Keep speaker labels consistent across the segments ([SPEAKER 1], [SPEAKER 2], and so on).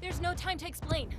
[SPEAKER 1] There's no time to explain.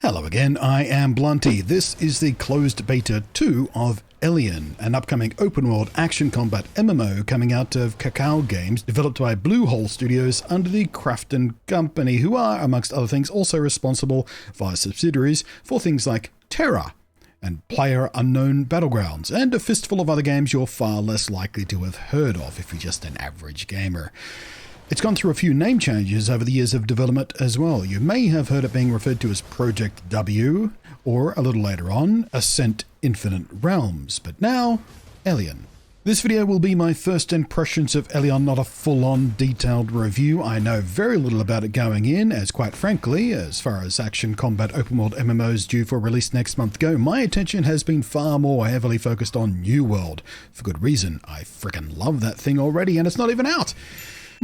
[SPEAKER 2] Hello again, I am Blunty. This is the closed beta 2 of Elyon, an upcoming open-world action combat MMO coming out of HAHAH Games, developed by Bluehole Studios under the Crafton Company, who are, amongst other things, also responsible via subsidiaries for things like Terra and PlayerUnknown Battlegrounds, and a fistful of other games you're far less likely to have heard of if you're just an average gamer. It's gone through a few name changes over the years of development as well. You may have heard it being referred to as Project W, or a little later on, Ascent Infinite Realms, but now, Elyon. This video will be my first impressions of Elyon, not a full-on detailed review. I know very little about it going in, as quite frankly, as far as action combat open world MMOs due for release next month go, my attention has been far more heavily focused on New World. For good reason, I frickin' love that thing already and it's not even out.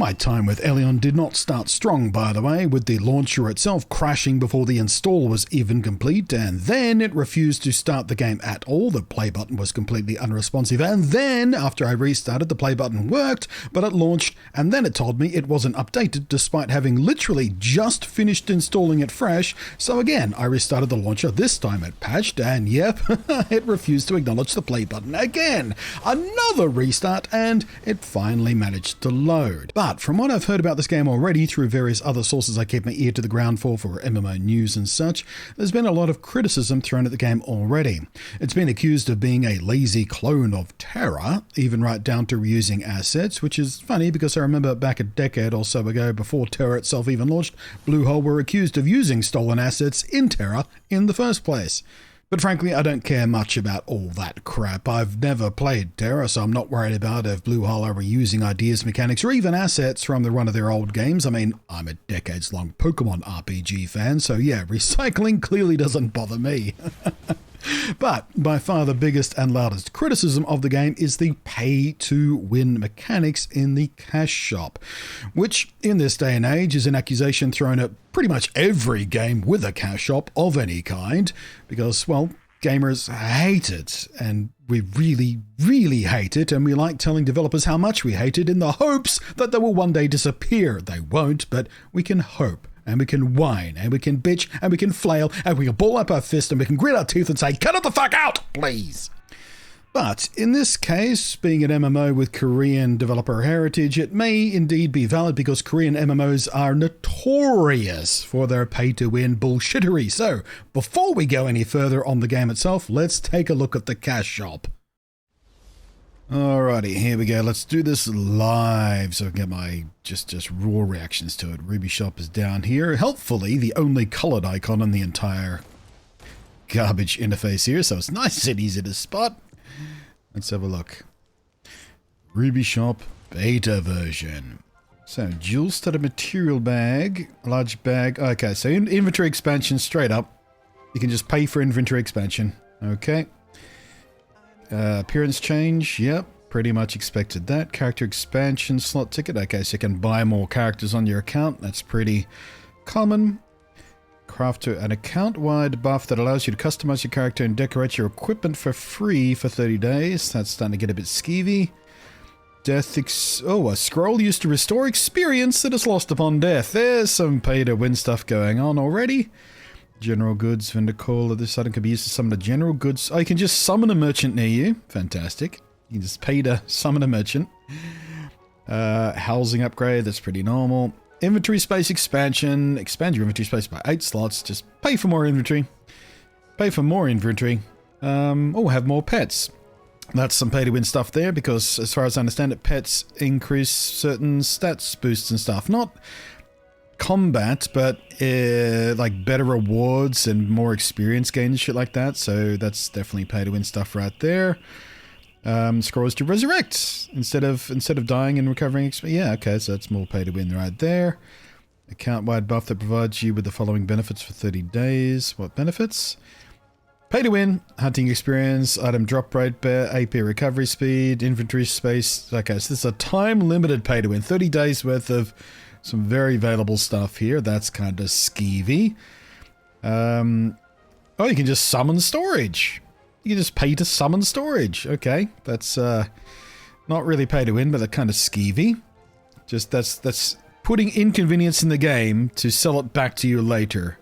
[SPEAKER 2] My time with Elyon did not start strong, by the way, with the launcher itself crashing before the install was even complete, and then it refused to start the game at all. The play button was completely unresponsive, and then, after I restarted, the play button worked, but it launched, and then it told me it wasn't updated, despite having literally just finished installing it fresh. So again, I restarted the launcher. This time it patched, and yep, it refused to acknowledge the play button again. Another restart, and it finally managed to load. But from what I've heard about this game already through various other sources I keep my ear to the ground for MMO news and such, there's been a lot of criticism thrown at the game already. It's been accused of being a lazy clone of Terra, even right down to reusing assets, which is funny because I remember back a decade or so ago, before Terra itself even launched, Bluehole were accused of using stolen assets in Terra in the first place. But frankly, I don't care much about all that crap. I've never played Terra, so I'm not worried about if Bluehole are reusing ideas, mechanics, or even assets from one of their old games. I mean, I'm a decades-long Pokemon RPG fan, so yeah, recycling clearly doesn't bother me. But by far the biggest and loudest criticism of the game is the pay-to-win mechanics in the cash shop, which in this day and age is an accusation thrown at pretty much every game with a cash shop of any kind, because, well, gamers hate it, and we really, really hate it, and we like telling developers how much we hate it in the hopes that they will one day disappear. They won't, but we can hope. And we can whine, and we can bitch, and we can flail, and we can ball up our fist, and we can grit our teeth and say, cut it the fuck out, please. But in this case, being an MMO with Korean developer heritage, it may indeed be valid because Korean MMOs are notorious for their pay-to-win bullshittery. So, before we go any further on the game itself, let's take a look at the cash shop. Alrighty, here we go. Let's do this live so I can get my just raw reactions to it. Ruby Shop is down here. Helpfully, the only colored icon on the entire garbage interface here, so it's nice and easy to spot. Let's have a look. Ruby Shop beta version. So, dual studded material bag, large bag. Okay, so inventory expansion straight up. You can just pay for inventory expansion. Okay. Appearance change, yep, pretty much expected that. Character expansion slot ticket, okay, so you can buy more characters on your account, that's pretty common. Craft an account-wide buff that allows you to customize your character and decorate your equipment for free for 30 days. That's starting to get a bit skeevy. A scroll used to restore experience that is lost upon death. There's some pay-to-win stuff going on already. General goods, vendor call. This item can be used to summon a general goods. Oh, you can just summon a merchant near you. Fantastic. You can just pay to summon a merchant. Housing upgrade. That's pretty normal. Inventory space expansion. Expand your inventory space by 8 slots. Just pay for more inventory. Pay for more inventory. Have more pets. That's some pay to win stuff there because, as far as I understand it, pets increase certain stats boosts and stuff. Not combat, but like better rewards and more experience gain and shit like that. So that's definitely pay to win stuff right there. Scrolls to resurrect instead of dying and recovering. Yeah, okay, so that's more pay to win right there. Account wide buff that provides you with the following benefits for 30 days. What benefits? Pay to win, hunting experience, item drop rate, AP recovery speed, inventory space. Okay, so this is a time limited pay to win. 30 days worth of some very valuable stuff here. That's kind of skeevy. You can just summon storage. You just pay to summon storage. Okay, that's not really pay to win, but that kind of skeevy. Just that's putting inconvenience in the game to sell it back to you later.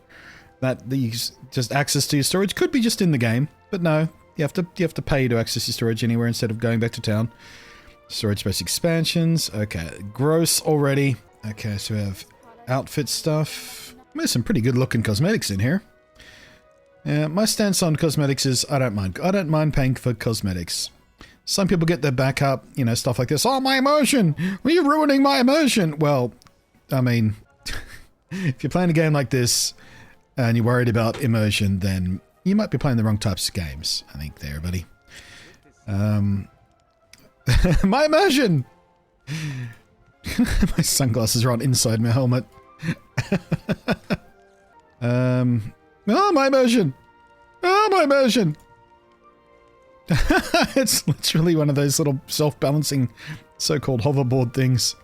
[SPEAKER 2] That these just access to your storage could be just in the game, but no, you have to pay to access your storage anywhere instead of going back to town. Storage-based expansions. Okay, gross already. Okay, so we have outfit stuff. There's some pretty good looking cosmetics in here. Yeah, my stance on cosmetics is I don't mind. I don't mind paying for cosmetics. Some people get their back up, you know, stuff like this. Oh, my immersion! Well, you're ruining my immersion! Well, I mean, if you're playing a game like this and you're worried about immersion, then you might be playing the wrong types of games, I think, there, buddy. My immersion! My sunglasses are on inside my helmet. Oh, my immersion! Oh, my immersion! It's literally one of those little self-balancing so-called hoverboard things.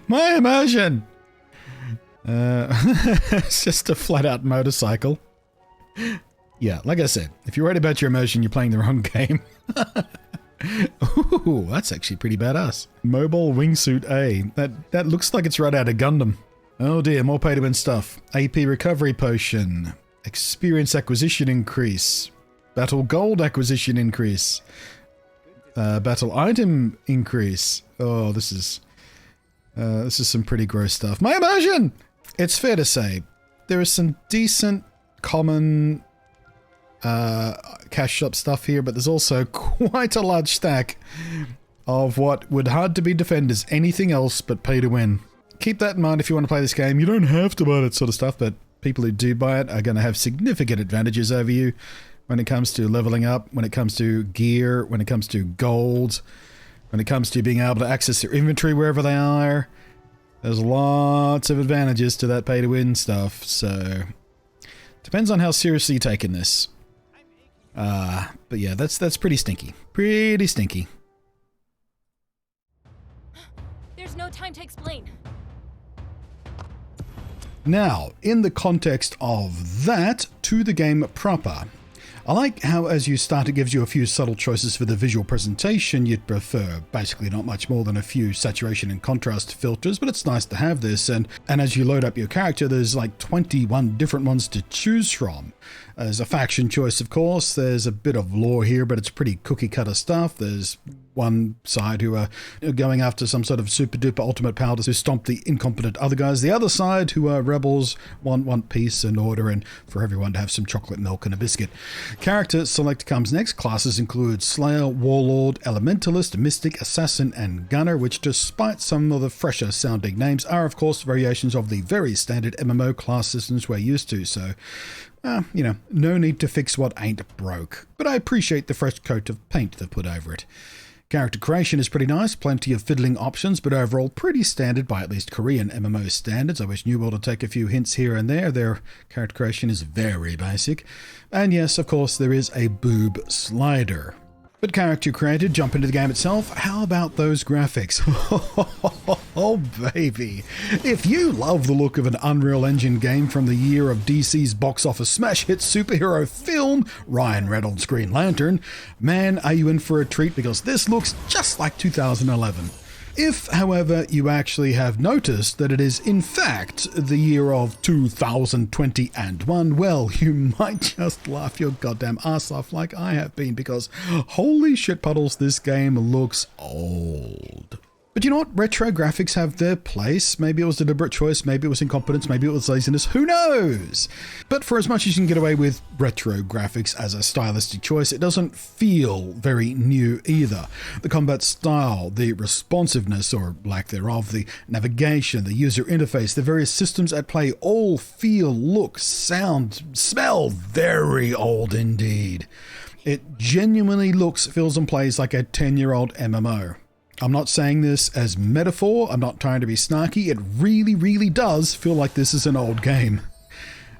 [SPEAKER 2] My immersion! It's just a flat-out motorcycle. Yeah, like I said, if you're worried about your immersion, you're playing the wrong game. Ooh, that's actually pretty badass. Mobile wingsuit A. That looks like it's right out of Gundam. Oh dear, more pay-to-win stuff. AP recovery potion. Experience acquisition increase. Battle gold acquisition increase. Battle item increase. Oh, this is some pretty gross stuff. My immersion! It's fair to say, there is some decent common cash shop stuff here, but there's also quite a large stack of what would hard to be defended as anything else but pay to win. Keep that in mind if you want to play this game. You don't have to buy that sort of stuff, but people who do buy it are going to have significant advantages over you when it comes to leveling up, when it comes to gear, when it comes to gold, when it comes to being able to access their inventory wherever they are. There's lots of advantages to that pay-to-win stuff, so depends on how seriously you're taking this. But yeah, that's pretty stinky. Pretty stinky.
[SPEAKER 1] There's no time to explain.
[SPEAKER 2] Now, in the context of that, to the game proper. I like how as you start it gives you a few subtle choices for the visual presentation you'd prefer. Basically not much more than a few saturation and contrast filters, but it's nice to have this. And as you load up your character, there's like 21 different ones to choose from. There's a faction choice, of course. There's a bit of lore here, but it's pretty cookie cutter stuff. There's one side who are going after some sort of super duper ultimate power to stomp the incompetent other guys. The other side who are rebels, want peace and order and for everyone to have some chocolate milk and a biscuit. Character select comes next. Classes include Slayer, Warlord, Elementalist, Mystic, Assassin and Gunner, which despite some of the fresher sounding names are of course variations of the very standard MMO class systems we're used to, so you know, no need to fix what ain't broke. But I appreciate the fresh coat of paint they've put over it. Character creation is pretty nice, plenty of fiddling options, but overall pretty standard by at least Korean MMO standards. I wish New World would take a few hints here and there. Their character creation is very basic. And yes, of course, there is a boob slider. But character created, jump into the game itself. How about those graphics? Oh, baby. If you love the look of an Unreal Engine game from the year of DC's box office smash hit superhero film, Ryan Reynolds' Green Lantern, man, are you in for a treat because this looks just like 2011. If, however, you actually have noticed that it is in fact the year of 2021, well, you might just laugh your goddamn ass off like I have been because holy shit puddles, this game looks old. But you know what? Retro graphics have their place. Maybe it was a deliberate choice, maybe it was incompetence, maybe it was laziness, who knows? But for as much as you can get away with retro graphics as a stylistic choice, it doesn't feel very new either. The combat style, the responsiveness or lack thereof, the navigation, the user interface, the various systems at play all feel, look, sound, smell very old indeed. It genuinely looks, feels and plays like a 10-year-old MMO. I'm not saying this as metaphor, I'm not trying to be snarky, it really, really does feel like this is an old game.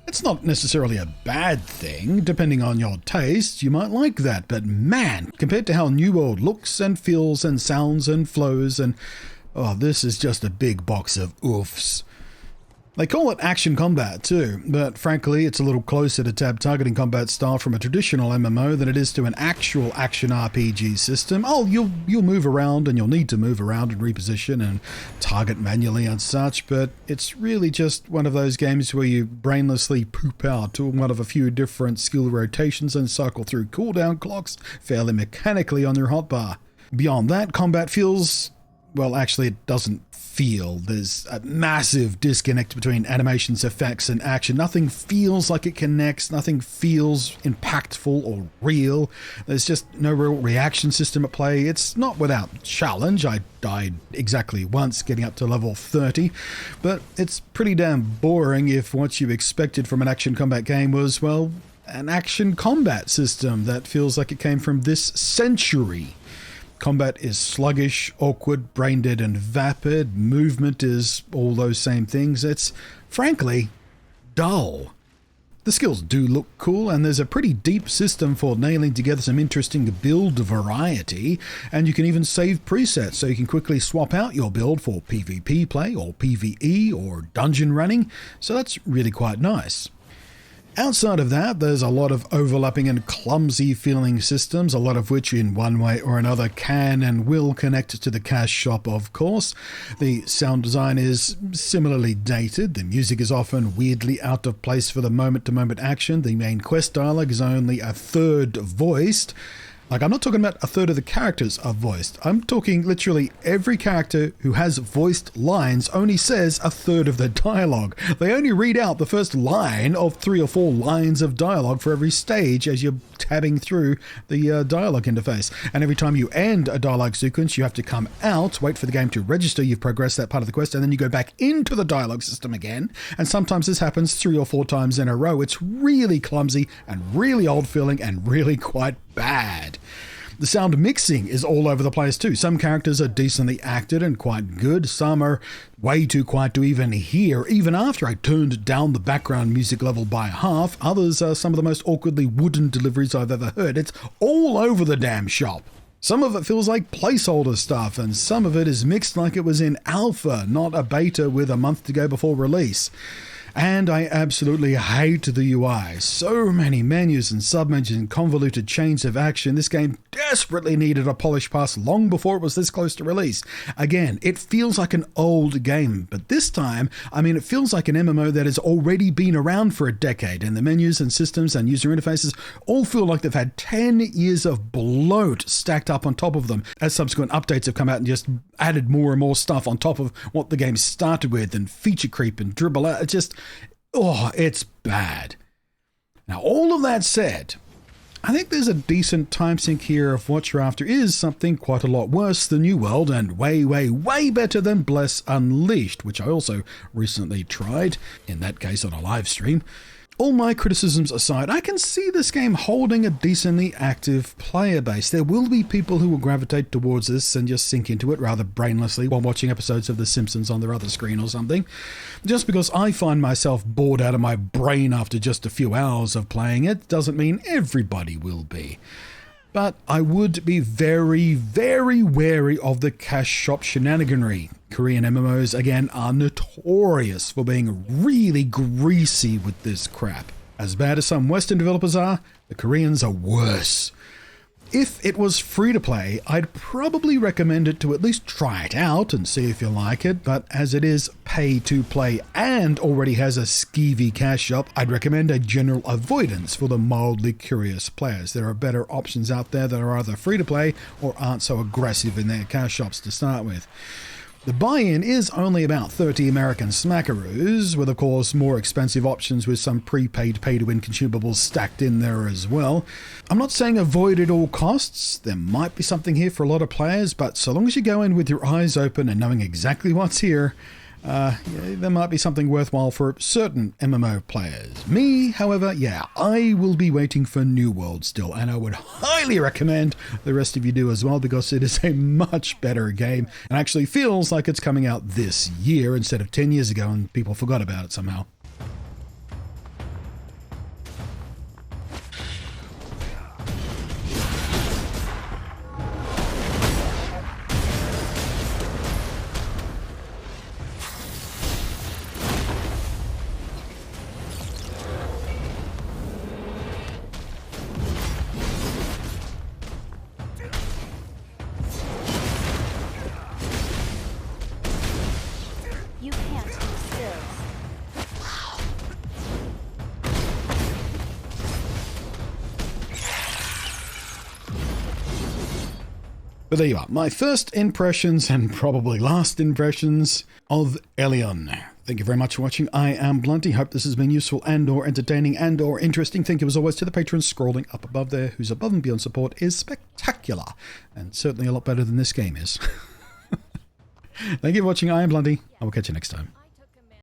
[SPEAKER 2] It's not necessarily a bad thing, depending on your taste, you might like that, but man, compared to how New World looks and feels and sounds and flows and... oh, this is just a big box of oofs. They call it action combat too, but frankly it's a little closer to tab targeting combat style from a traditional MMO than it is to an actual action RPG system. Oh, you'll move around and you'll need to move around and reposition and target manually and such, but it's really just one of those games where you brainlessly poop out to one of a few different skill rotations and cycle through cooldown clocks fairly mechanically on your hotbar. Beyond that, combat feels... well, actually, it doesn't feel. There's a massive disconnect between animations, effects, and action. Nothing feels like it connects. Nothing feels impactful or real. There's just no real reaction system at play. It's not without challenge. I died exactly once getting up to level 30, but it's pretty damn boring if what you expected from an action combat game was, well, an action combat system that feels like it came from this century. Combat is sluggish, awkward, brain-dead, and vapid. Movement is all those same things. It's, frankly, dull. The skills do look cool, and there's a pretty deep system for nailing together some interesting build variety, and you can even save presets so you can quickly swap out your build for PvP play or PvE or dungeon running, so that's really quite nice. Outside of that, there's a lot of overlapping and clumsy feeling systems, a lot of which in one way or another can and will connect to the cash shop, of course. The sound design is similarly dated, the music is often weirdly out of place for the moment-to-moment action, the main quest dialogue is only a third voiced. Like, I'm not talking about a third of the characters are voiced. I'm talking literally every character who has voiced lines only says a third of the dialogue. They only read out the first line of 3 or 4 lines of dialogue for every stage as you're tabbing through the dialogue interface. And every time you end a dialogue sequence, you have to come out, wait for the game to register you've progressed that part of the quest, and then you go back into the dialogue system again. And sometimes this happens 3 or 4 times in a row. It's really clumsy and really old feeling and really quite bad. The sound mixing is all over the place too. Some characters are decently acted and quite good. Some are way too quiet to even hear, even after I turned down the background music level by half. Others are some of the most awkwardly wooden deliveries I've ever heard. It's all over the damn shop. Some of it feels like placeholder stuff, and some of it is mixed like it was in alpha, not a beta with a month to go before release. And I absolutely hate the UI. So many menus and submenus and convoluted chains of action. This game desperately needed a polish pass long before it was this close to release. Again, it feels like an old game, but this time, it feels like an MMO that has already been around for a decade, and the menus and systems and user interfaces all feel like they've had 10 years of bloat stacked up on top of them as subsequent updates have come out and just added more and more stuff on top of what the game started with, and feature creep and dribble out. It's bad. Now, all of that said, I think there's a decent time sink here of what you're after is something quite a lot worse than New World and way, way, way better than Bless Unleashed, which I also recently tried, in that case on a live stream. All my criticisms aside, I can see this game holding a decently active player base. There will be people who will gravitate towards this and just sink into it rather brainlessly while watching episodes of The Simpsons on their other screen or something. Just because I find myself bored out of my brain after just a few hours of playing it doesn't mean everybody will be. But I would be very, very wary of the cash shop shenaniganry. Korean MMOs, again, are notorious for being really greasy with this crap. As bad as some Western developers are, the Koreans are worse. If it was free to play, I'd probably recommend it to at least try it out and see if you like it, but as it is pay to play and already has a skeevy cash shop, I'd recommend a general avoidance for the mildly curious players. There are better options out there that are either free to play or aren't so aggressive in their cash shops to start with. The buy-in is only about 30 American smackaroos, with of course more expensive options with some prepaid pay-to-win consumables stacked in there as well. I'm not saying avoid at all costs, there might be something here for a lot of players, but so long as you go in with your eyes open and knowing exactly what's here, there might be something worthwhile for certain MMO players. Me, however, I will be waiting for New World still, and I would highly recommend the rest of you do as well, because it is a much better game and actually feels like it's coming out this year instead of 10 years ago and people forgot about it somehow. But there you are. My first impressions and probably last impressions of Elyon. Thank you very much for watching. I am Blunty. Hope this has been useful and or entertaining and or interesting. Thank you as always to the patrons scrolling up above there, whose above and beyond support is spectacular and certainly a lot better than this game is. Thank you for watching. I am Blunty. I will catch you next time.